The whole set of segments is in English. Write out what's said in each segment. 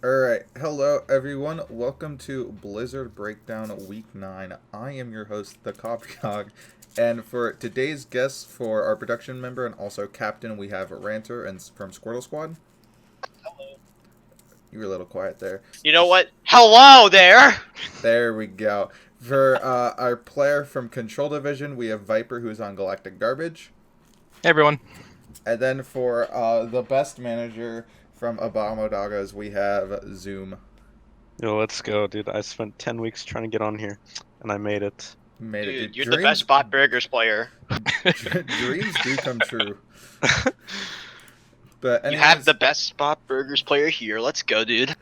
Alright, hello everyone. Welcome to Blizzard Breakdown Week 9. I am your host, the Coffee Dog, and for today's guests, for our production member and also captain, we have Ranter and from Squirtle Squad. You were a little quiet there. You know what? Hello there! There we go. For our player from Control Division, we have Viper, who's on Galactic Garbage. Hey everyone. And then for the best manager from Obama Doggos, we have Zoom. Yo, let's go, dude. I spent 10 weeks trying to get on here, and I made it. Made it. Dude, you're the best bot burgers player. Dreams do come true. But You have the best spot burgers player here. Let's go, dude.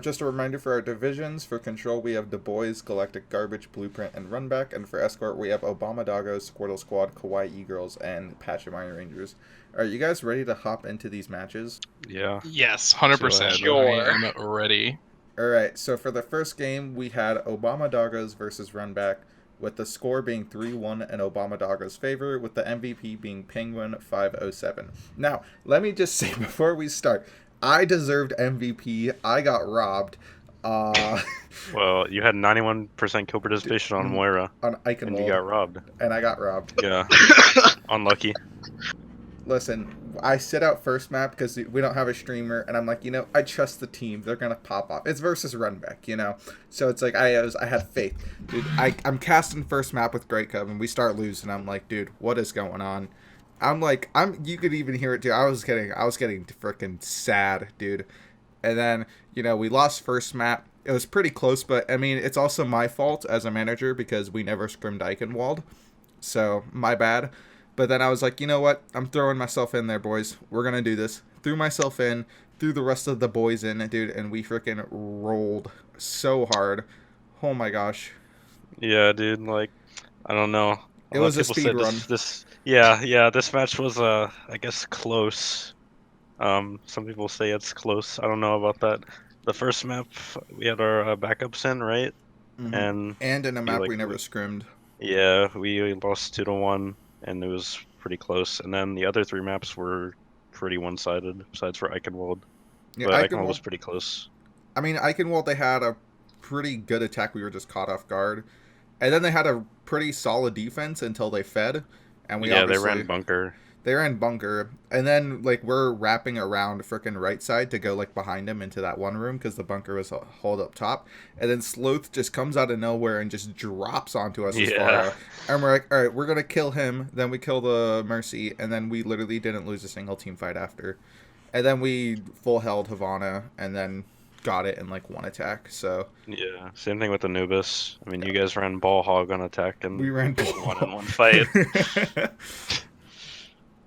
Just a reminder for our divisions, for Control we have The Boys, Galactic Garbage, Blueprint, and Runback, and for Escort we have Obama Doggos, Squirtle Squad, Kawaii E-Girls, and Pachimani Rangers. Are you guys ready to hop into these matches? Yeah. Yes, 100%. Sure. I am ready. Alright, so for the first game, we had Obama Doggos versus Runback, with the score being 3-1 in Obama Doggos' favor, with the MVP being Penguin 507. Now, let me just say before we start, I deserved MVP. I got robbed. Well, you had 91% co-participation on Moira, On and you Eichenwald, got robbed. and I got robbed. Yeah. Unlucky. Listen, I sit out first map because we don't have a streamer, and I'm like, I trust the team. They're gonna pop off. It's versus Runback, So it's like I had faith, dude. I'm casting first map with Great Cub, and we start losing. I'm like, dude, what is going on? You could even hear it too. I was getting freaking sad, dude. And then we lost first map. It was pretty close, but I mean, it's also my fault as a manager because we never scrimmed Eichenwald, so my bad. But then I was like, you know what? I'm throwing myself in there, boys. We're going to do this. Threw myself in, threw the rest of the boys in, dude, and we freaking rolled so hard. Oh my gosh. Yeah, dude, like, I don't know. It was a speed run. This match was, I guess, close. Some people say it's close. I don't know about that. The first map, we had our backups in, right? Mm-hmm. And in a map we never scrimmed. Yeah, we lost 2-1. And it was pretty close. And then the other three maps were pretty one-sided, besides for Eichenwald. Yeah, but Eichenwald was pretty close. I mean, Eichenwald, they had a pretty good attack. We were just caught off guard. And then they had a pretty solid defense until they fed. And they ran bunker. They ran bunker. And then, we're wrapping around frickin' right side to go, behind him into that one room because the bunker was hauled up top. And then Sloth just comes out of nowhere and just drops onto us as far out. And we're like, all right, we're going to kill him. Then we kill the Mercy. And then we literally didn't lose a single team fight after. And then we full held Havana and then got it in, one attack. So yeah, same thing with Anubis. I mean, you guys ran ball hog on attack and we ran one in one fight.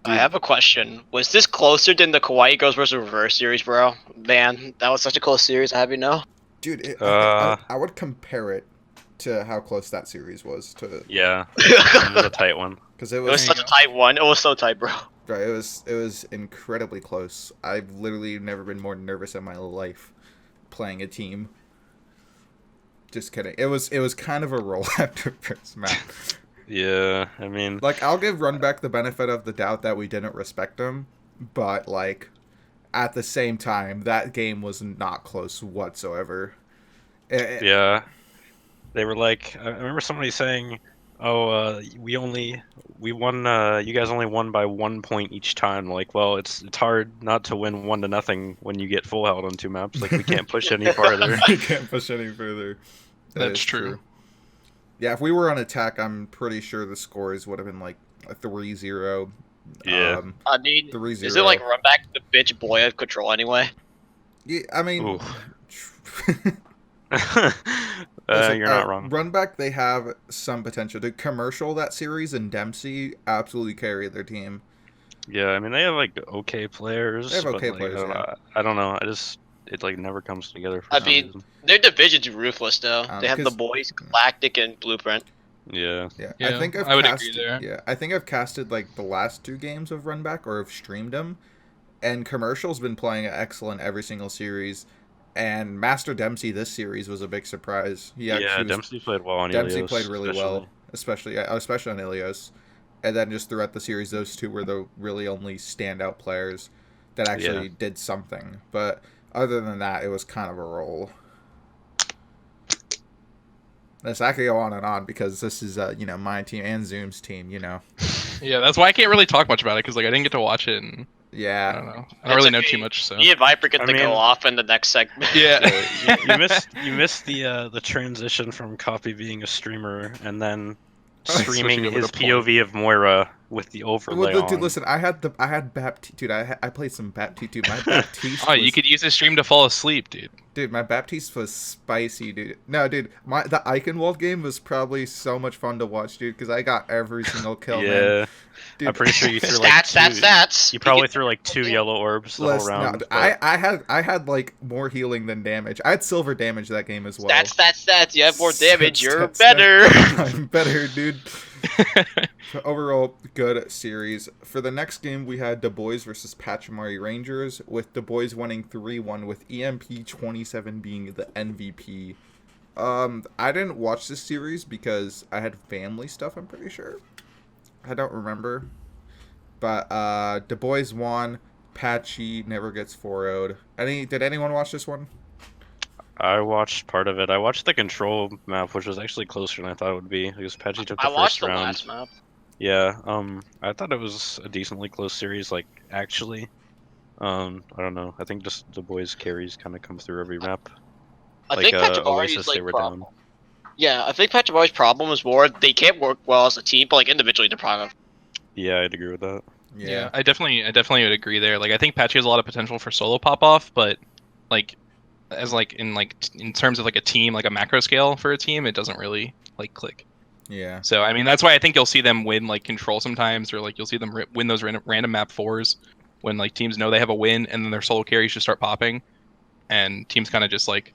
I have a question. Was this closer than the Kawaii Girls vs. Reverse series, bro? Man, that was such a close series, I have you know. Dude, I would compare it to how close that series was to. Yeah, it was a tight one. Because it was such a tight one. It was so tight, bro. Right, it was incredibly close. I've literally never been more nervous in my life playing a team. Just kidding. It was kind of a roll after first map. Yeah, I mean... I'll give Runback the benefit of the doubt that we didn't respect him, but, at the same time, that game was not close whatsoever. Yeah. They were I remember somebody saying, we won, you guys only won by 1 point each time. Well, it's hard not to win 1-0 when you get full held on 2 maps. We can't push any farther. We can't push any further. That's true. Yeah, if we were on attack, I'm pretty sure the scores would have been a 3-0. Yeah. I mean, 3-0. is it Runback the bitch boy of Control anyway? Yeah, I mean... You're not wrong. Runback, they have some potential. The commercial, that series, and Dempsey absolutely carry their team. Yeah, I mean, they have, okay players. They have okay players, I don't know. It never comes together for I some mean, reason. their division's ruthless, though. They have the Boys, Galactic, and Blueprint. Yeah. I think I would agree there. Yeah, I think I've casted, the last 2 games of Runback, or have streamed them, and Commercial's been playing excellent every single series. And Master Dempsey this series was a big surprise. Dempsey played well on Dempsey Ilios, played really well, especially on Ilios. And then just throughout the series, those two were the really only standout players that actually did something. But other than that, it was kind of a roll. This I could go on and on because this is my team and Zoom's team. Yeah, that's why I can't really talk much about it because like I didn't get to watch it. And I Yeah. don't know. I don't really know too much. So Me and Viper get I to mean- go off in the next segment. yeah. So you missed the transition from Copy being a streamer and then streaming Switching over his to porn. POV of Moira with the overlay Well, dude, on. listen, I had Baptiste, dude. I played some Baptiste, dude. My Baptiste. Oh, was, you could use his stream to fall asleep, dude. Dude, my Baptiste was spicy, dude. No, dude, the Eichenwald game was probably so much fun to watch, dude, because I got every single kill, man. Yeah, Dude, I'm pretty sure you threw like Stats. You probably threw like 2 yellow orbs the whole listen, round. no, but- I had like more healing than damage. I had silver damage that game as well. Stats. You have more damage. You're Stats. better. I'm better, dude. So overall, good series. For the next game, we had Du Bois versus Pachymari Rangers, with Du Bois winning 3-1, with EMP27 being the MVP. I didn't watch this series because I had family stuff, I'm pretty sure. I don't remember. But Du Bois won. Patchy never gets 4-0'd. Did anyone watch this one? I watched part of it. I watched the control map, which was actually closer than I thought it would be, because Pudgy took the I watched first the round. last map. Yeah, I thought it was a decently close series, like, actually. I don't know. I think just Du Bois carries kind of come through every map. I Like, think Oasis, Pachymari's they like were problem. down. Yeah, I think Pachymari's problem is more they can't work well as a team, but like individually they're probably. Yeah, I'd agree with that. Yeah, I definitely would agree there. Like, I think Patchy has a lot of potential for solo pop off, but like, as like in terms of like a team, like a macro scale for a team, it doesn't really like click. Yeah. So I mean, that's why I think you'll see them win like control sometimes, or like you'll see them win those random map fours when like teams know they have a win, and then their solo carries just start popping, and teams kind of just like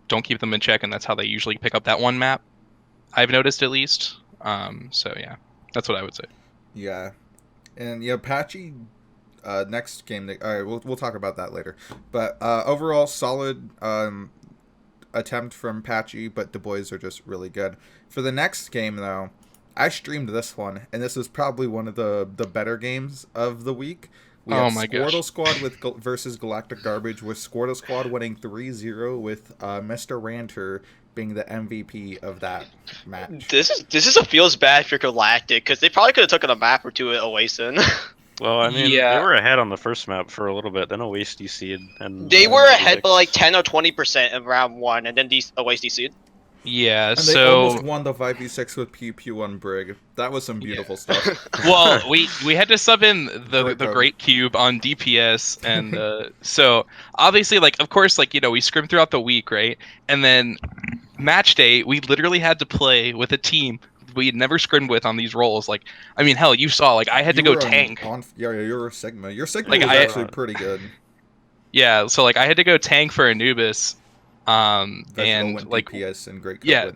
don't keep them in check, and that's how they usually pick up that one map. I've noticed at least. So yeah, that's what I would say. Yeah. And yeah, Patchy next game all right, we'll talk about that later. But overall solid attempt from Patchy, but Du Bois are just really good. For the next game though, I streamed this one, and this was probably one of the better games of the week. We Oh had my Squirtle gosh. Squad versus Galactic Garbage, with Squirtle Squad winning 3-0, with Mr. Ranter being the MVP of that match. This is a feels bad for Galactic because they probably could have taken a map or two at Oasis. Well, I mean, Yeah. they were ahead on the first map for a little bit, then Oasis DC'd, and... They were ahead by Olympics. like 10 or 20% in round one, and then Oasis DC'd. Yeah. And they So almost won the 5v6 with Pew Pew on Brig. That was some beautiful stuff. well, we had to sub in the Great code. Great Cube on DPS, and so obviously, like, of course, like, you know, we scrimmed throughout the week, right? And then match day, we literally had to play with a team we had never scrimmed with on these roles. Like, I mean, hell, you saw, like, I had to You go were tank. Yeah, you're a Sigma. Your Sigma Like, was I- actually pretty good. Yeah, so like I had to go tank for Anubis, Vegetable and went like DPS and Great Code yeah.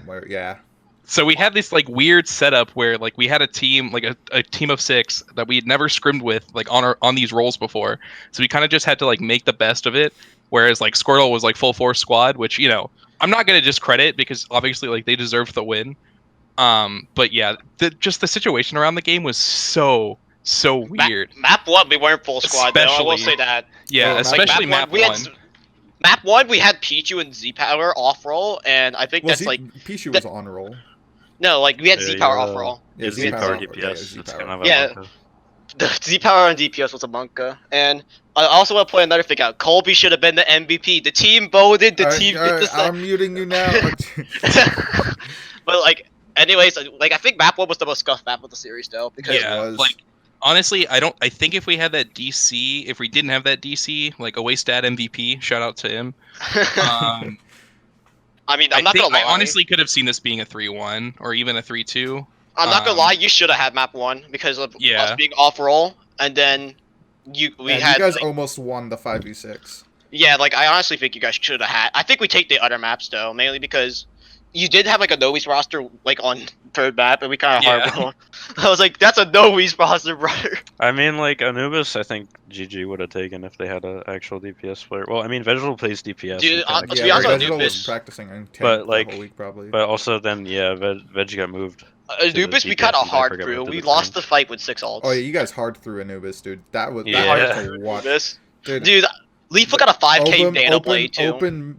went- yeah. so we had this like weird setup where like we had a team like a team of 6 that we had never scrimmed with like on these roles before, so we kind of just had to like make the best of it. Whereas like Squirtle was like full force squad, which, you know, I'm not gonna discredit because obviously like they deserved the win. But yeah, just the situation around the game was so weird. Map one, we weren't full squad though. I will Especially- say that. Yeah, Well, especially map map one, one. Map one, we had Pichu and Z Power off roll, and I think Well, that's Z- like Pichu was on roll. no, like we had Yeah, Z Power you're, off roll. Yeah, Yeah, Z Z-Power power, DPS. yeah, It's Z-Power. kind of a Yeah. bunker. The Z Power and DPS was a Monka, and I also want to point another thing out. Colby should have been the MVP. The team voted. The Alright, team alright, did I'm muting you now. But like, anyways, like I think map one was the most scuffed map of the series though, because Yeah, was. like honestly, I think if we had that DC, if we didn't have that DC, like a Waystad MVP, shout out to him. I mean, I'm not gonna lie. I honestly could have seen this being a 3-1 or even a 3-2. I'm not gonna um, lie. You should have had map one because of Yeah. us being off roll, and then we Yeah, had. you guys like- almost won the 5v6. yeah, like I honestly think you guys should have had. I think we take the other maps though, mainly because you did have like a Novi's roster like on third map, and we kind of Yeah. hard. I was like, that's a Novi's roster, brother. I mean, like, Anubis, I think GG would have taken if they had an actual DPS player. Well, I mean, Vegetable plays DPS. Dude, and kinda to Yeah, be honest, Vegetable was Anubis- practicing on tank But, like- the whole week probably. But also then, yeah, Veg got moved. Anubis, we DPS kind of and I hard forgot through. what We the lost time. the fight with 6 ults. Oh yeah, you guys hard through Anubis, dude. That was Yeah. that hard to watch. Anubis. Dude, Dude, Lethal got a 5K Obum, Dana Blade too.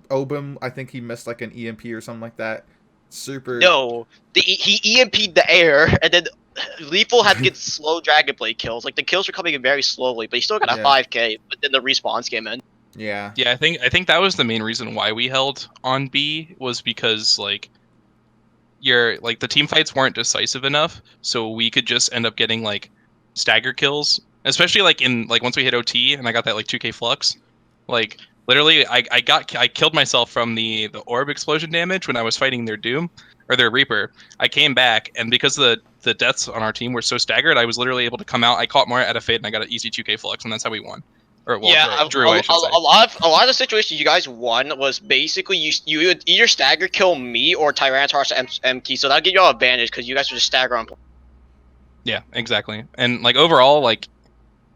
Obum, I think he missed like an EMP or something like that. Super. No, he EMP'd the air, and then Lethal had to get slow Dragon Blade kills. Like the kills were coming in very slowly, but he still got a Yeah. 5K. But then the respawns came in. Yeah. Yeah, I think that was the main reason why we held on B, was because like the team fights weren't decisive enough, so we could just end up getting like stagger kills, especially like in like once we hit OT and I got that like 2k flux. Like literally I killed myself from the orb explosion damage when I was fighting their Doom or their Reaper. I came back, and because the deaths on our team were so staggered, I was literally able to come out. I caught more at a fade and I got an easy 2k flux, and that's how we won. Or well, Yeah, drew, I should say. a lot of the situations you guys won was basically you would either stagger kill me or Tyranitar MT, so that'll give you all advantage because you guys would just stagger on. Yeah, exactly. And like overall, like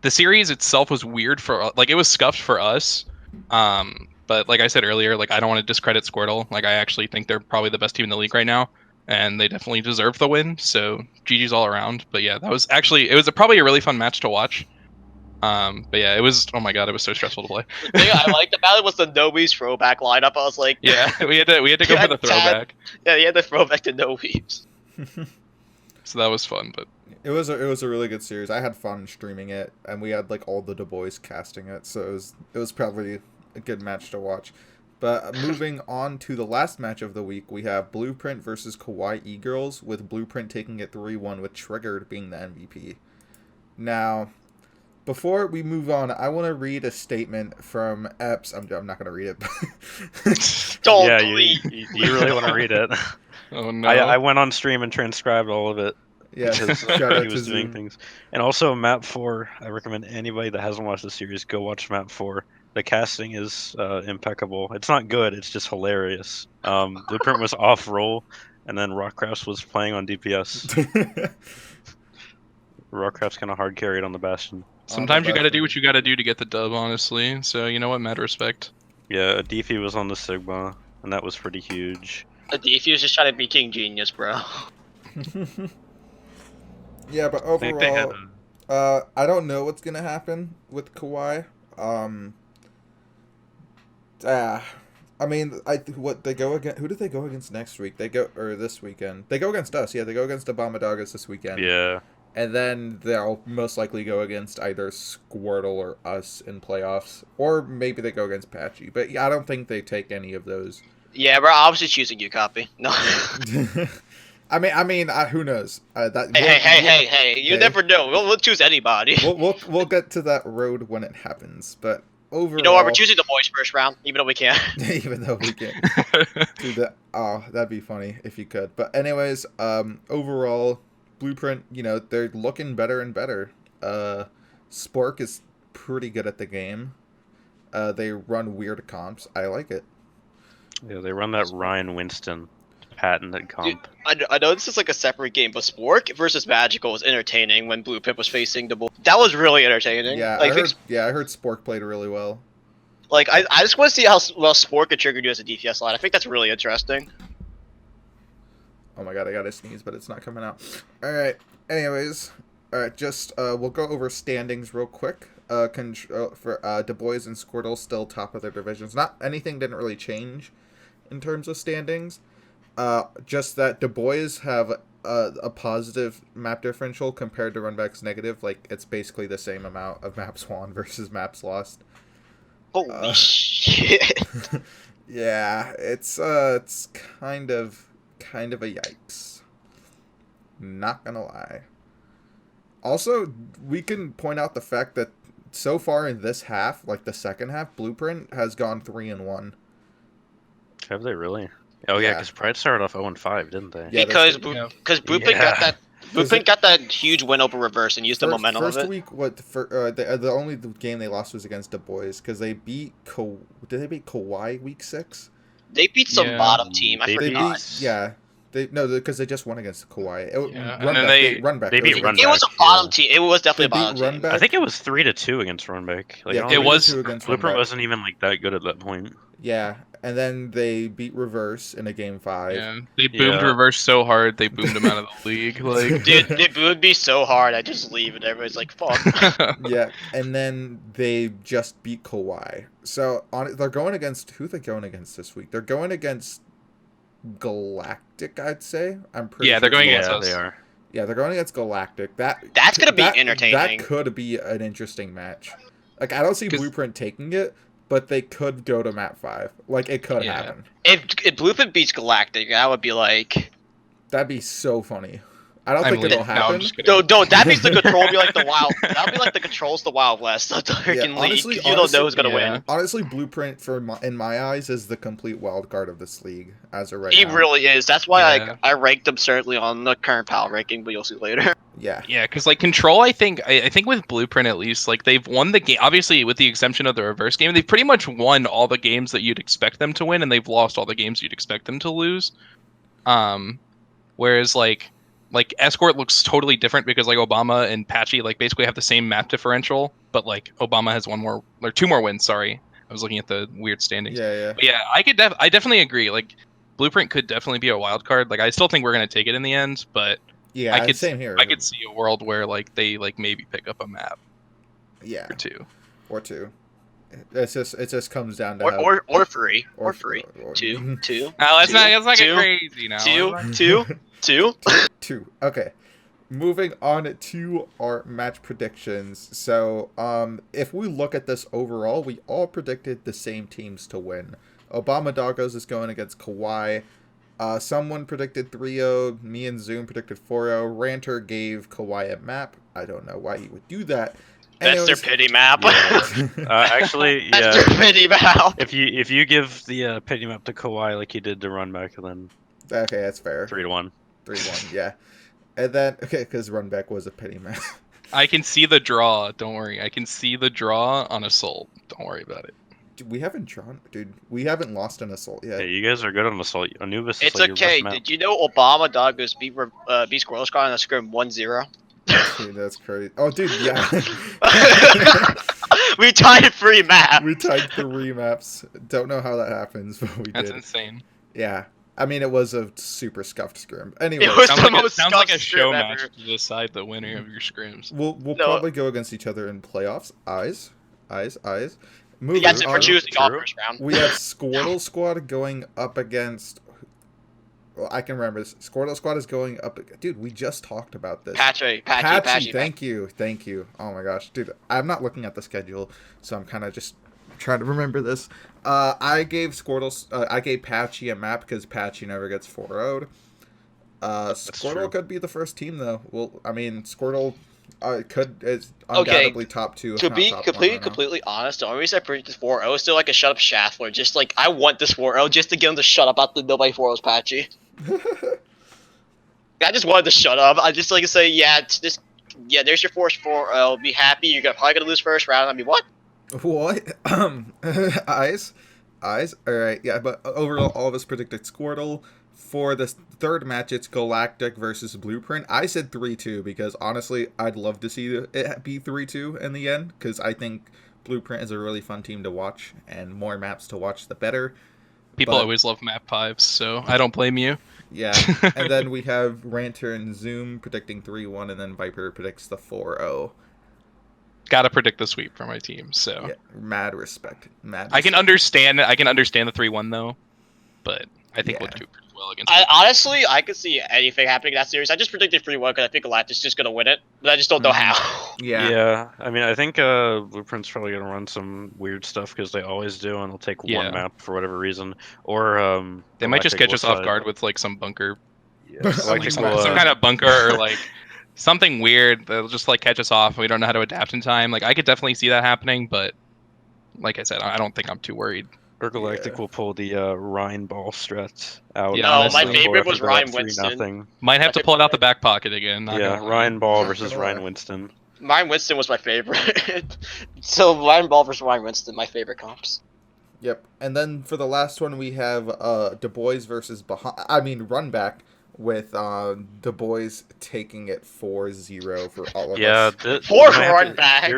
the series itself was weird for like it was scuffed for us. But like I said earlier, like I don't want to discredit Squirtle. Like I actually think they're probably the best team in the league right now, and they definitely deserve the win. So GG's all around. But yeah, that was actually probably a really fun match to watch. But yeah, it was. Oh my god, it was so stressful to play. The thing I liked about it was the Nobi's throwback lineup. I was like, Yeah, we had to go for the throwback. Yeah, he had the throwback to Nobi's. So that was fun, but It was a really good series. I had fun streaming it, and we had like all the Du Bois casting it, so it was probably a good match to watch. But moving on to the last match of the week, we have Blueprint versus Kawaii E-Girls, with Blueprint taking it 3-1 with Triggered being the MVP. Now, before we move on, I want to read a statement from Epps. I'm not going to read it. But Don't Yeah, delete. you really want to read it? oh no. I went on stream and transcribed all of it. yeah, Because shout out he to was doing Zoom. things. And also map 4, I recommend anybody that hasn't watched the series go watch map 4. The casting is impeccable. It's not good, it's just hilarious. Blueprint was off roll, and then Rockcraft was playing on DPS. Rockcraft's kind of hard carried on the Bastion. Sometimes you got to do what you got to do to get the dub, honestly. So you know what, mad respect. Yeah, Deefy was on the Sigma, and that was pretty huge. The DF was just trying to be King Genius, bro. Yeah, but I think they had overall, I don't know what's gonna happen with Kawhi. I mean, what they go against? Who do they go against next week? They go or this weekend? They go against us. Yeah, they go against the Bombardagas this weekend. Yeah. And then they'll most likely go against either Squirtle or us in playoffs, or maybe they go against Patchy. But yeah, I don't think they take any of those. Yeah, we're obviously choosing you, copy. No. I mean, who knows? Hey! You Hey. never know. We'll choose anybody. We'll get to that road when it happens. But overall, You know what? We're choosing the boys first round, even though we can't. even though we can't. Dude, that'd be funny if you could. But anyways, overall, Blueprint, they're looking better and better. Spork is pretty good at the game. They run weird comps. I like it. Yeah, they run that Ryan Winston patented comp. I know this is like a separate game, but Spork versus Magical was entertaining when Blueprint was facing the bull. That was really entertaining. Yeah, like, I heard Spork played really well. Like, I just want to see how well Spork could trigger you as a DPS line. I think that's really interesting. Oh my god, I gotta sneeze, but it's not coming out. Alright, anyways. Alright, just, we'll go over standings real quick. For Du Bois and Squirtle still top of their divisions. Anything didn't really change in terms of standings. Just that Du Bois have a positive map differential compared to Runback's negative. Like, it's basically the same amount of maps won versus maps lost. Holy shit. Yeah, it's kind of a yikes. Not gonna lie. Also, we can point out the fact that so far in this half, like the second half, Blueprint has gone 3-1. Have they really? Oh yeah, Yeah. because Pride started off 0-5, didn't they? Yeah, because that's Blueprint Yeah. got that huge win over reverse and used the momentum first of it. week, the only game they lost was against Du Bois because they beat did they beat Kawhi week 6? They beat some Yeah. bottom team. I They forgot. Because they just won against Kawhi. Yeah, and then they Runback. beat It was Runback. It was a bottom Yeah. team. It was definitely a They beat bottom team. Runback. I think it was 3-2 against Runback. Like, Yeah, I don't It think- was- 3-2 against Blueprint Runback. wasn't even like that good at that point. Yeah, and then they beat Reverse in a game 5. Yeah, they boomed Yeah. Reverse so hard they boomed him out of the league. Like, Dude, it would be so hard. I just leave and everybody's like, "Fuck." Yeah, and then they just beat Kawhi. So they're going against who? They're going against this week. They're going against Galactic, I'd say. I'm pretty. Yeah, they're sure going it's against Yeah, us. they are. Yeah, they're going against Galactic. That's gonna be entertaining. That could be an interesting match. Like, I don't see 'Cause- Blueprint taking it, but they could go to map 5. Like, it could Yeah. happen. If Blueprint beats Galactic, that would be like, That'd be so funny. I don't I'm think it'll leaving- no, happen. I'm just kidding. don't that means the control would be like the wild. That would be like the controls the Wild West of the freaking honestly- league. You don't know who's gonna yeah. win. Honestly, Blueprint in my eyes is the complete wild card of this league as of right He now. really is. That's why Yeah. I ranked him certainly on the current power ranking, but you'll see later. Yeah. Yeah, because like Control, I think with Blueprint at least, like they've won the game. Obviously, with the exception of the reverse game, they've pretty much won all the games that you'd expect them to win, and they've lost all the games you'd expect them to lose. Whereas like Escort looks totally different because like Obama and Patchy like basically have the same map differential, but like Obama has two more wins. Sorry, I was looking at the weird standings. Yeah. But yeah, I definitely agree. Like Blueprint could definitely be a wild card. Like I still think we're gonna take it in the end, but Yeah, I could- same here. I could see a world where like they like maybe pick up a map Yeah, or two. or 2. It just comes down to how, Or free. Or free. or- Two. Oh, let's not get Two. crazy now. Two. 2. Okay. Moving on to our match predictions. So, if we look at this overall, we all predicted the same teams to win. Obama Doggos is going against Kawhi. Someone predicted 3-0. Me and Zoom predicted 4-0. Ranter gave Kawhi a map. I don't know why he would do that. That's their Anyways- pity map. Yeah. Actually, That's yeah. their pity map. If you give the pity map to Kawhi like you did to Runback, then Okay, that's fair. 3-1. 3-1, yeah. And then, okay, because Runback was a pity map. I can see the draw. Don't worry. I can see the draw on Assault. Don't worry about it. Dude, we haven't drawn. Dude, we haven't lost an assault yet. Hey, you guys are good on Assault. Anubis is It's like your okay. best map. Did you know Obama Doggos beat Squirrel Squad in a scrim 1-0? Dude, that's crazy. Oh, dude, yeah. We tied 3 map. We tied 3 maps. Don't know how that happens, but we That's did. insane. Yeah. I mean, it was a super scuffed scrim. Anyway, It was Sounds the like, most sounds like a scuffed show scrim match ever. to decide the winner of your scrims. we'll No. probably go against each other in playoffs. Eyes. Moving That's it for on. choosing off True. first round. We have Squirtle Squad going up against. Well, I can remember this. Squirtle Squad is going up. Dude, we just talked about this. Patchy. Thank you. Oh my gosh, dude, I'm not looking at the schedule, so I'm kind of just trying to remember this. I gave I gave Patchy a map because Patchy never gets 4-0'd. Squirtle true. could be the first team though. Well, I mean, Squirtle is undoubtedly top 2. if To not be top 1 right now. completely honest, the only reason I predicted 4-0 is still like a shut up Shaffler. Just like, I want this 4-0 just to get him to shut up after nobody 4-0's Patchy. I just wanted to shut up. I just like to say, yeah, there's your first 4-0. Be happy. You're probably gonna lose first round. I mean, what? What? Eyes. All right, yeah, but overall, all of us predicted Squirtle. For the third match, it's Galactic versus Blueprint. I said 3-2 because honestly, I'd love to see it be 3-2 in the end because I think Blueprint is a really fun team to watch, and more maps to watch, the better. People But- always love map 5s, so I don't blame you. Yeah, and then we have Ranter and Zoom predicting 3-1, and then Viper predicts the 4-0. Gotta predict the sweep for my team, so Yeah, mad respect. I can understand it. I can understand the 3-1 though, but I think Yeah. we'll do pretty well against. Honestly, I could see anything happening in that series. I just predicted 3-1 because I think Galactic's just gonna win it, but I just don't know how. Yeah. I mean, I think Blueprint's probably gonna run some weird stuff because they always do, and they'll take Yeah. one map for whatever reason, or They might just Galactic catch us will off side- guard with like some bunker, Yeah, Like Galactic some, will, some kind of bunker or like something weird that'll just like catch us off. And we don't know how to adapt in time. Like I could definitely see that happening, but like I said, I don't think I'm too worried. or Galactic Yeah. will pull the Ryan ball strat out. Yeah, No, my honestly. favorite was Ryan 3-0. Winston. Might have to pull it out the back pocket again. not Yeah, gonna lie. Ryan Ball Not versus gonna Ryan lie. Winston. Ryan Winston was my favorite. So Ryan Ball versus Ryan Winston, my favorite comps. Yep. And then for the last one, we have Du Bois versus Runback with Du Bois taking it 4-0 for all of Yeah, us. Poor Runback.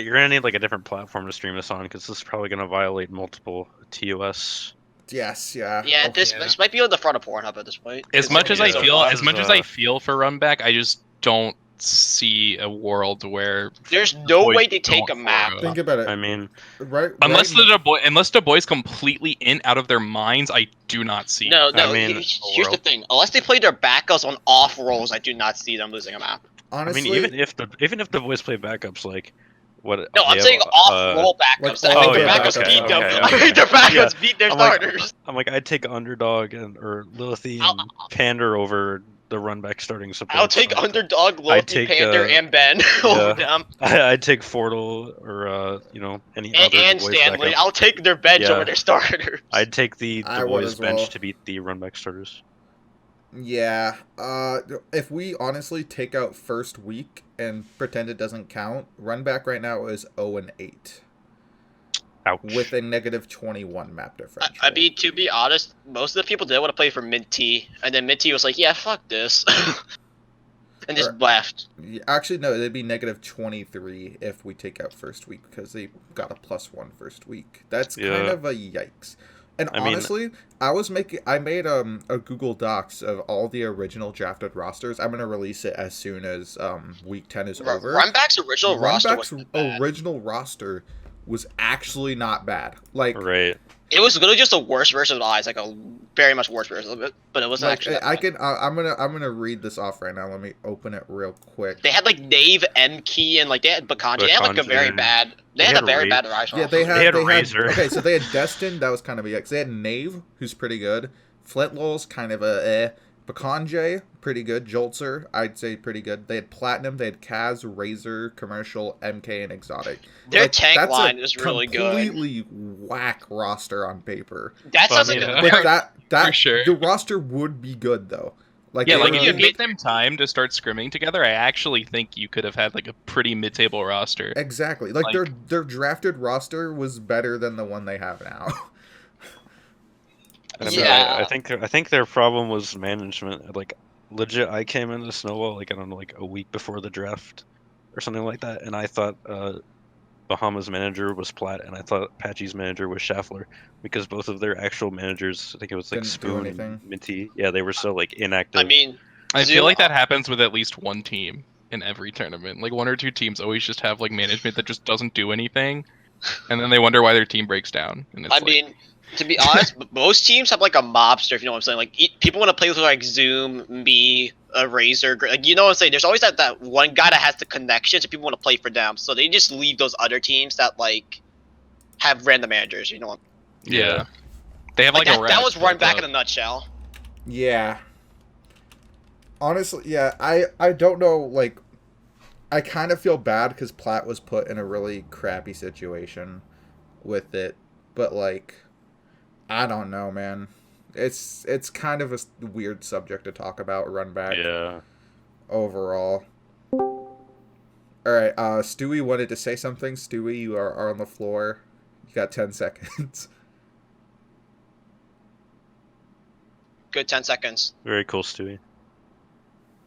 You're gonna need like a different platform to stream this on because this is probably gonna violate multiple TOS Yes, yeah. Yeah, Okay. this might be on the front of Pornhub at this point. As much as considering I it's so feel, far. as much as I feel for Runback, I just don't see a world where There's no boys way they take don't a map. throw. Think about it. I mean, Unless right unless the boys completely in out of their minds, I do not see. No, I mean, here's the thing. Unless they play their backups on off rolls, I do not see them losing a map. honestly, I mean, even if the boys play backups, like what? No, I'm saying off roll backups. like, I think oh, their yeah, backups okay, beat them. okay, I think their backups Yeah. beat their I'm like- starters. I'm like, I'd take Underdog or Lilithy I'll- and Pander over the Runback starting support. I'll take Underdog, Loki, take, Panther, and Ben over them. I'd take Fortle or any other And boys Stanley. backup. I'll take their bench Yeah. over their starters. I'd take the I would boys as well. bench to beat the Runback starters. yeah. If we honestly take out first week and pretend it doesn't count, Runback right now is 0-8 Ouch. with a negative 21 map differential. I mean, to be honest, most of the people didn't want to play for Mid T, and then Mid T was like, "Yeah, fuck this," and just Or- left. Actually, no, it'd be negative 23 if we take out first week because they got a +1 first week. That's kind Yeah. of a yikes. And I mean- honestly, I made a Google Docs of all the original drafted rosters. I'm gonna release it as soon as week 10 is over. Runback's original roster Runback's wasn't bad. original roster was actually not bad. Like, Right. It was literally just a worse version of Eyes, like a very much worse version of it, but it wasn't like actually. That I bad. can I'm gonna read this off right now. Let me open it real quick. They had like Nave, M Key, and like they had Bakanji. They had like a very Bakanji. bad. They They had had a very Ra- bad Rise Yeah, roster. they had Razor. okay, so they had Destin, that was kind of a yikes. They had Knave, who's pretty good. Flintlow's kind of a Bakanje, pretty good. Joltzer, I'd say pretty good. They had Platinum, they had Kaz, Razor, Commercial, MK, and Exotic. Their tank that's a line is really good. completely whack roster on paper. That Well, I sounds like mean, a But very that For sure. the roster would be good though. Like Yeah, they like would if you be- gave them time to start scrimming together, I actually think you could have had like a pretty mid-table roster. exactly. Like, like- their drafted roster was better than the one they have now. I mean, Yeah. I think their problem was management. Like, legit, I came into Snowball like I don't know, like a week before the draft or something like that, and I thought Bahama's manager was Platt, and I thought Patchy's manager was Schaffler because both of their actual managers, I think it was like Didn't do Spoon anything. and Minty, yeah, they were so like inactive. I mean, I Zoom- feel like that happens with at least one team in every tournament. Like one or two teams always just have like management that just doesn't do anything, and then they wonder why their team breaks down. And it's I like, mean, to be honest, most teams have like a mobster. If you know what I'm saying, like people want to play with like Zoom, me, a Razor. Like you know what I'm saying. There's always that one guy that has the connections, and people want to play for them. So they just leave those other teams that like have random managers. You know what? yeah, they have Like, like, a that was rack run built back up. in a nutshell. Yeah. Honestly, yeah, I don't know, like, I kind of feel bad because Platt was put in a really crappy situation with it, but, like, I don't know, man. It's kind of a weird subject to talk about, run back Yeah. overall. Alright, Stewie wanted to say something. Stewie, you are on the floor. You got 10 seconds. Good 10 seconds. Very cool, Stewie.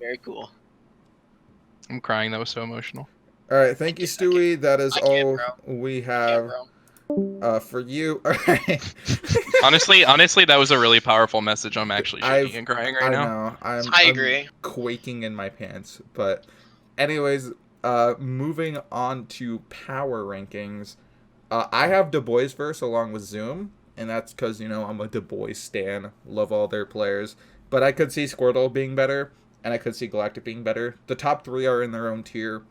Very cool. I'm crying. That was so emotional. Alright, thank you, Stewie. That is I can't, all bro. we Yeah, have. bro. For you. Alright. Honestly, that was a really powerful message. I'm actually shaking I've- and crying I right now. know. I I'm agree. quaking in my pants. But anyways, moving on to power rankings. I have Du Bois verse along with Zoom, and that's because, you know, I'm a Du Bois stan. Love all their players. But I could see Squirtle being better, and I could see Galactic being better. The top three are in their own tier.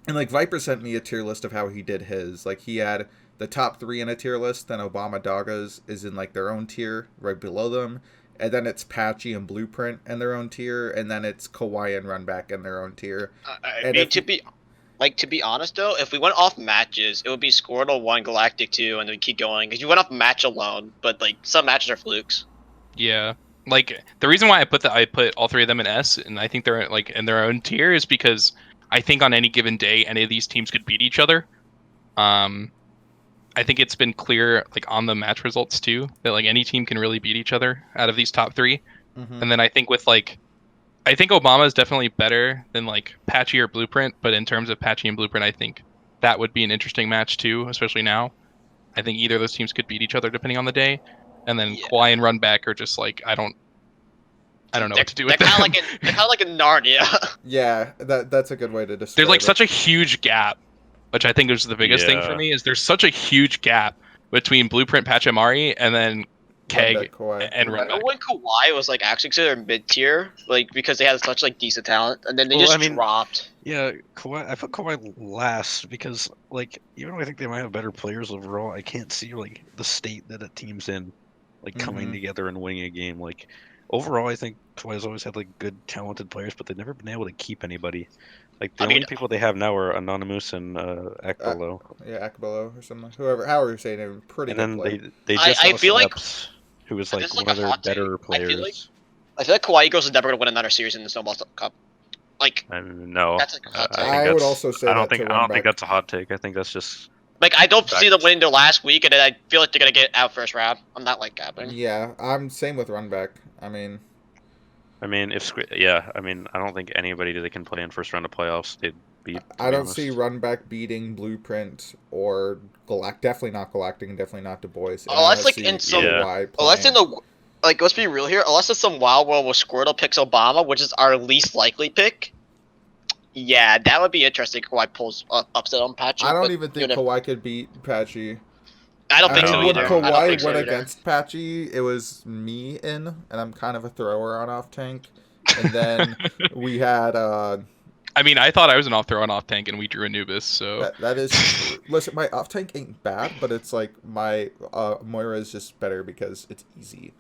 And, like, Viper sent me a tier list of how he did his. Like, he had the top three in a tier list, then Obama Dagas is in, like, their own tier, right below them. And then it's Patchy and Blueprint in their own tier, and then it's Kawaii and Runback in their own tier. I And mean, if- to be honest though, if we went off matches, it would be Squirtle 1, Galactic 2, and then keep going. Because you went off match alone, but like some matches are flukes. Yeah, like the reason why I put all three of them in S, and I think they're like in their own tier, is because I think on any given day, any of these teams could beat each other. I think it's been clear, like on the match results too, that like any team can really beat each other out of these top three. Mm-hmm. And then I think I think Obama is definitely better than like Patchy or Blueprint, but in terms of Patchy and Blueprint, I think that would be an interesting match too, especially now. I think either of those teams could beat each other depending on the day. And then Yeah. Kawhi and Runback are just like I don't know what to do with They're them. kind of like a Narnia. Yeah, that's a good way to describe There's like it. such a huge gap, which I think is the biggest thing for Yeah. me. Is there's such a huge gap between Blueprint Pachimari and then Keg Runback, Kawhi. and Remember Runback. when Kawhi was like actually considered mid tier, like because they had such like decent talent, and then they Well, just I mean- dropped. Yeah, Kawhi. I put Kawhi last because, like, even though I think they might have better players overall, I can't see like the state that a team's in, like coming Mhm. together and winning a game. Like, overall, I think Kawhi's always had like good, talented players, but they've never been able to keep anybody. Like the I only mean- people they have now are Anonymous and Akbalo, Yeah, Akbalo or something. However you're saying it, pretty and good then play. they I- just I lost feel like- Epps, who was This like is one like of a their hot better take. I feel players. I feel like Kawhi Eagles is never gonna win another series in the Snowball Cup. Like, And no, That's a hot take. think I would that's- also say I don't that think to I don't think Runback. that's a hot take. I think that's just I don't see them Fact. winning their last week, and then I feel like they're gonna get out first round. I'm not like happening. Yeah, I'm same with Runback. I mean, I mean, I don't think anybody that can play in first round of playoffs they'd beat. to I be don't see honest. Runback beating Blueprint or definitely not Galactic, and definitely not Du Bois. And Oh, I that's don't like see in some- Yeah. Kawhi Unless in playing. the let's be real here. Unless it's some wild world where Squirtle picks Obama, which is our least likely pick. Yeah, that would be interesting. Kawhi pulls upset on Patchy. I don't but even think you know, Kawhi could beat Patchy. I don't I think mean, so No, when either. no. I don't Kawhi think so went either. against Patchy, it was me in, and I'm kind of a thrower on off tank. And then we had I mean, I thought I was an off tank, and we drew Anubis. So that is true. Listen, my off tank ain't bad, but it's like my Moira is just better because it's easy,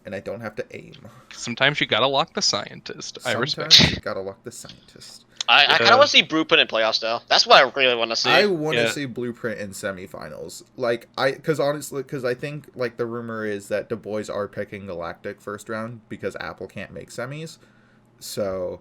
and I don't have to aim. sometimes you gotta lock the scientist. I respect. Sometimes you gotta lock the scientist. I kind Yeah. of want to see Blueprint in playoffs though. That's what I really want to see. I want to Yeah. see Blueprint in semifinals. Like because I think like the rumor is that Du Bois are picking Galactic first round because Apple can't make semis. So,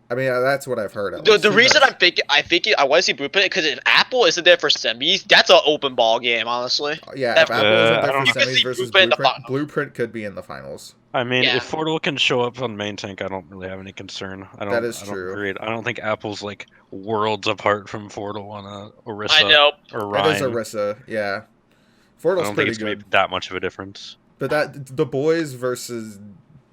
I mean that's what I've heard. At The least. Who reason knows? I'm thinking I want to see Blueprint because if Apple isn't there for semis, that's an open ball game, honestly. Yeah, if that- Apple isn't I there don't for know. You can semis see versus Blueprint in the Blueprint, finals. Blueprint could be in the finals. I mean, Yeah. if Fortle can show up on main tank, I don't really have any concern. That is I don't true. I don't think Apple's like worlds apart from Fortle on a Orisa I know. or That Ryan. is Orisa, yeah. I Fortle's don't think pretty it's gonna good, be that much of a difference. but that the boys versus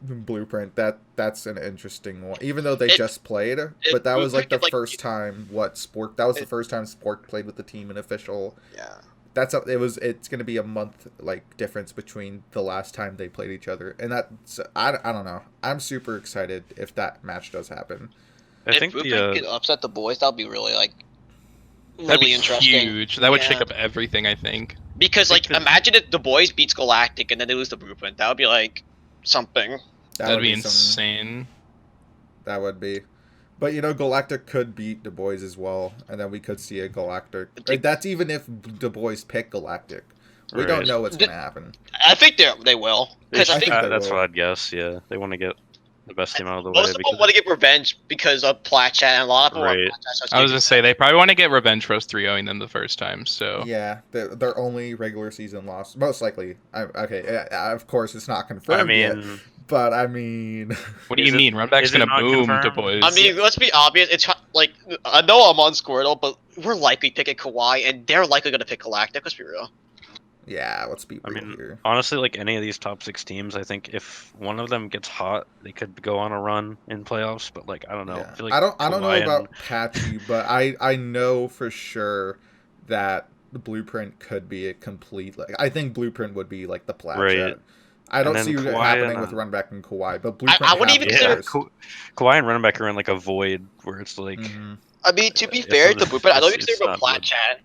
Blueprint that's an interesting one. Even though they just played, but that was like the Blueprint, like- first time that was the It- first time Spork played with the team in official. Yeah. It's gonna be a month like difference between the last time they played each other, and that's I don't know. I'm super excited if that match does happen. I If think Blueprint the could upset the boys, that'd be really That'd really be interesting. huge. That would Yeah. shake up everything. I think. Because I like, think that- imagine if the boys beats Galactic and then they lose the Blueprint. That would be like something. That'd be some- insane. That would be. But Galactic could beat Du Bois as well, and then we could see a Galactic. Like, that's even if Du Bois pick Galactic. We don't Right. know what's gonna happen. I think they will. Because I I think think they that's will. what I'd guess. Yeah, they want to get the best team out of the way. most of them want to get revenge because of Platchat, and a lot of people Right. want Platchat. So I was gonna say they probably want to get revenge for us 3-0ing them the first time. So Yeah, their only regular season loss, most likely. Of course, it's not confirmed I yet. mean, But I mean, what do Is you it- mean? Runback's is it gonna not boom confirmed? Du Bois. I mean, let's be obvious. It's like I know I'm on Squirtle, but we're likely picking Kawhi, and they're likely going to pick Galactic. Let's be real. yeah, let's be I real mean, here. honestly, like any of these top 6 teams, I think if one of them gets hot, they could go on a run in playoffs. But like, I don't know. Yeah. I, feel like I don't know Kawhi and- about Patchy, but I know for sure that the Blueprint could be a complete. Like, I think Blueprint would be like the Platchat. Right. I don't And see then it Kawhi happening and, with Runback and Kawhi, but Blueprint. I wouldn't have even the consider- Yeah, players. Kawhi and Runback are in like a void where it's like Mhm. I mean, to be It's fair not- to Blueprint, I don't it's- consider him a it's not good. Platchat.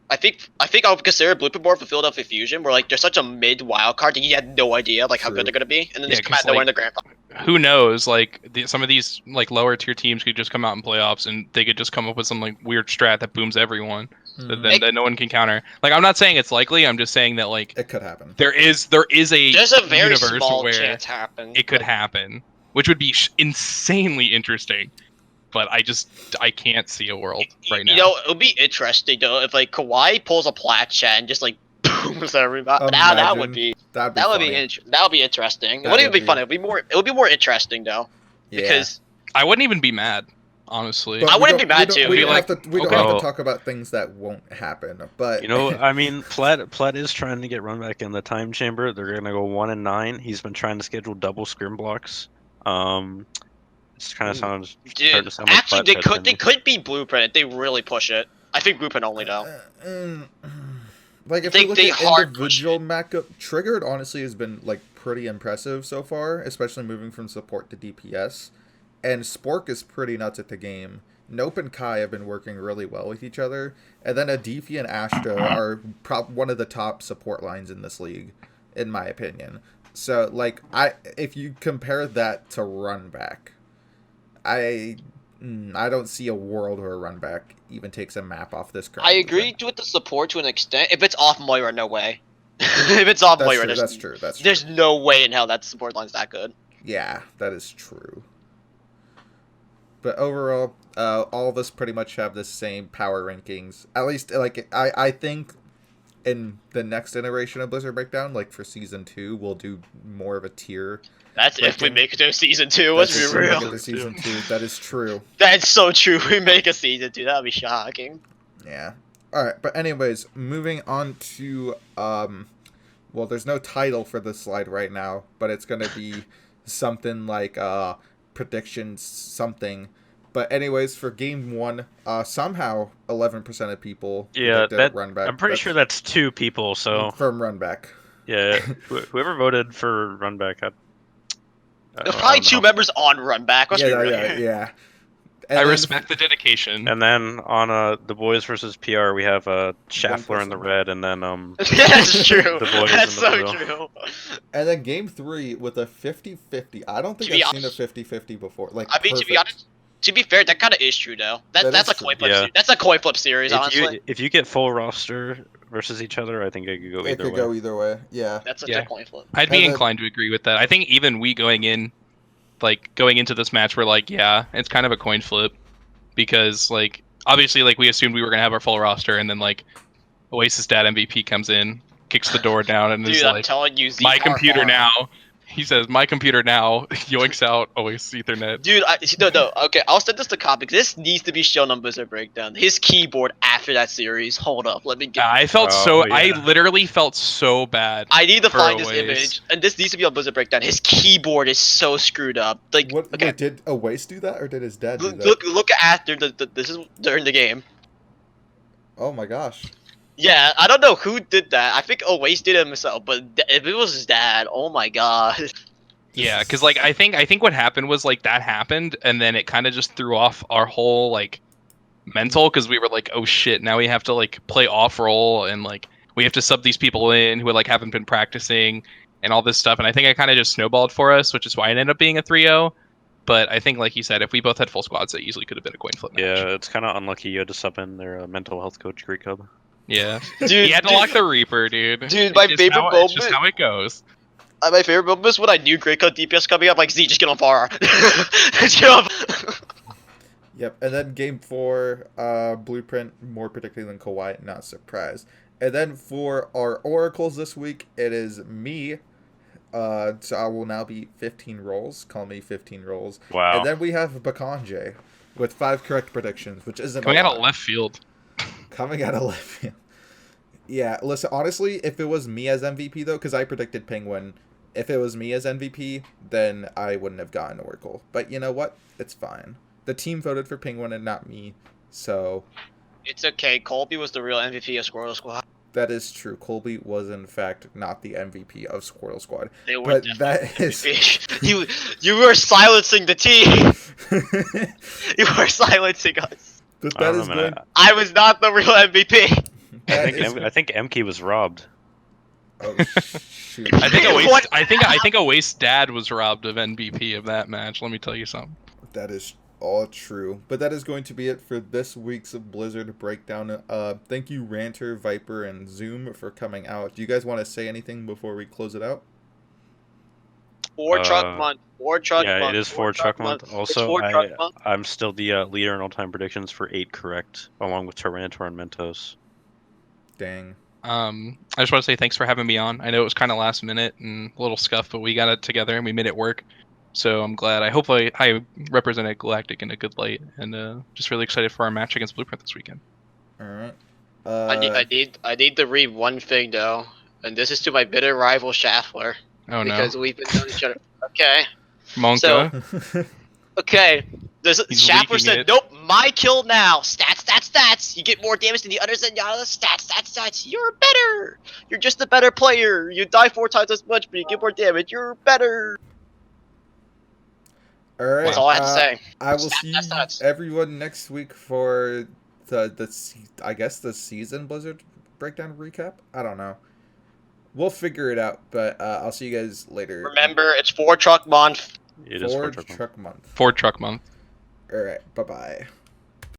I think I would consider Blueprint more of a Philadelphia Fusion, where like they're such a mid wild card that you had no idea like how True. good they're gonna be, and then they Yeah, just come out 'cause, nowhere like, in the grand final. Who knows? Like some of these like lower tier teams could just come out in playoffs and they could just come up with some like weird strat that booms everyone Mhm. that no one can counter. Like I'm not saying it's likely. I'm just saying that like It could happen. there is a There's a very universe small where chance happen. it could happen, which would be insanely interesting. But I can't see a world right now. You know, it would be interesting though if like Kawhi pulls a Platchat and just like booms everybody. Now that would Imagine. be That'd be that would funny. be that would be interesting. It That wouldn't would even be be- fun. It would be more interesting though Yeah. because I wouldn't even be mad. honestly. But I we wouldn't don't- be mad we too. don't- We don't, Be have like, to. We don't okay. have to talk about things that won't happen. But You know, I mean, Platt is trying to get run back in the time chamber. They're gonna go 1-9. He's been trying to schedule double scrim blocks. It's kind of sounds starting Dude, to sound like actually, Platt they could be Blueprint if they really push it. I think Blueprint only though. Like if They- we look they at hard push individual matchup, Triggered honestly has been like pretty impressive so far, especially moving from support to DPS. And Spork is pretty nuts at the game. Nope and Kai have been working really well with each other, and then Adifi and Ashta are one of the top support lines in this league, in my opinion. So like if you compare that to Runback, I don't see a world where Runback even takes a map off this current I agree season. with the support to an extent. If it's off Moira, no way. If it's off That's Moira, true. there's, That's true. That's true. there's no way in hell that support line's that good. Yeah, that is true. But overall, all of us pretty much have the same power rankings. At least, like, I think in the next iteration of Blizzard Breakdown, like for Season 2, we'll do more of a tier. That's if we Ranking. make it to season 2. Let's That's be if we real. get to Season 2. That is true. That's so true. We make a season 2. That'd be shocking. Yeah. Alright, but anyways, moving on to, well, there's no title for this slide right now, but it's going to be something like, predictions something. But anyways, for game 1, somehow 11% of people Yeah, predicted Runback. I'm pretty sure that's 2 people. So from Runback. yeah, whoever voted for Runback, There's probably 2 members on Runback. Let's be real. Yeah. I respect the dedication. and then on the boys versus PR, we have Schaffler in the person. red, and then That's true. The boys That's in the so blue. true. And then game 3 with a 50-50. I don't think To be I've seen a honest- 50-50 before. Like, I mean, to be perfect. honest, to be fair, that kind of is true though. That That's is a coin true. flip. Yeah. That's a coin flip series, honestly. if you get full roster versus each other, I think it could go It either could way. go either way. Yeah. That's such Yeah. a coin flip. I'd be And then- inclined to agree with that. I think even we going into this match, we're like, yeah, it's kind of a coin flip, because like obviously like we assumed we were gonna have our full roster, and then like Oasis Dad MVP comes in, kicks the door down, and Dude, is I'm like, telling you, my Zeke computer are hard. now. He says, my computer now, yoinks out Oasis Ethernet. Dude, no. Okay, I'll send this to Cop because this needs to be shown on Blizzard Breakdown. His keyboard after that series. Hold up, let me get. I felt Oh, I yeah. literally felt so bad. I need to for find this Oasis. image, and this needs to be on Blizzard Breakdown. His keyboard is so screwed up. Like, What, okay, wait, did Oasis do that, or did his dad do that? look after this is during the game. Oh my gosh. Yeah, I don't know who did that. I think Oasis did it himself, but if it was his dad, oh my god. Yeah, because like I think what happened was like that happened, and then it kind of just threw off our whole like mental, because we were like, oh shit, now we have to like play off role, and like we have to sub these people in who like haven't been practicing and all this stuff, and I think it kind of just snowballed for us, which is why it ended up being a 3-0. But I think, like you said, if we both had full squads, it easily could have been a coin flip match. Yeah, it's kind of unlucky you had to sub in their mental health coach, Greek Cub. Yeah. Dude, He had to lock the Reaper, dude. Dude, my It's just favorite it's just moment- how it goes. My favorite moment was when I knew Great Code DPS coming up. Like, Z, just get on fire. Just get on. Yep, and then game 4, Blueprint, more particularly than Kawhi, not surprised. And then for our oracles this week, it is me. So I will now be 15 rolls. Call me 15 rolls. Wow. And then we have Bakanje with 5 correct predictions, which isn't Coming a out lot. of left field. Coming out of left field. Yeah, listen, honestly, if it was me as MVP, though, because I predicted Penguin, if it was me as MVP, then I wouldn't have gotten Oracle. But you know what? It's fine. The team voted for Penguin and not me, so It's okay. Colby was the real MVP of Squirrel Squad. that is true. Colby was, in fact, not the MVP of Squirrel Squad. They were But definitely that is... you were silencing the team. You were silencing us. but I that don't is know, going... man. I was not the real MVP. that is- I think Emke was robbed. Oh, shoot. I think Oasis, What? I think Oasis Dad was robbed of MVP of that match. Let me tell you something. That is all true. But that is going to be it for this week's Blizzard Breakdown. Thank you, Ranter, Viper, and Zoom for coming out. Do you guys want to say anything before we close it out? Four truck Uh, month. Four truck Yeah, month. it is 4 truck month. It's Also, 4 truck month. I'm still the leader in all-time predictions for 8 correct, along with Tarantor and Mentos. Dang. I just want to say thanks for having me on. I know it was kind of last minute and a little scuff, but we got it together and we made it work. So I'm glad. I hope I represented Galactic in a good light, and just really excited for our match against Blueprint this weekend. All right. I need to read one thing though, and this is to my bitter rival Schaffler Oh because no, we've been known each other. Okay. Monka. Okay. This He's Schaffler leaking said, it. "Nope, my kill now. Stats, stats, stats. You get more damage than the others and yada. Stats, stats, stats. You're better. You're just a better player. You die 4 times as much, but you get more damage. You're better." All right. That's all I have to say. I will Stats, see stats, stats. everyone next week for I guess the season Blizzard breakdown recap. I don't know. We'll figure it out, but I'll see you guys later. Remember, it's 4 truck month. It is Ford Ford Truck Month. Truck Month. Ford Truck Month. All right. Bye bye.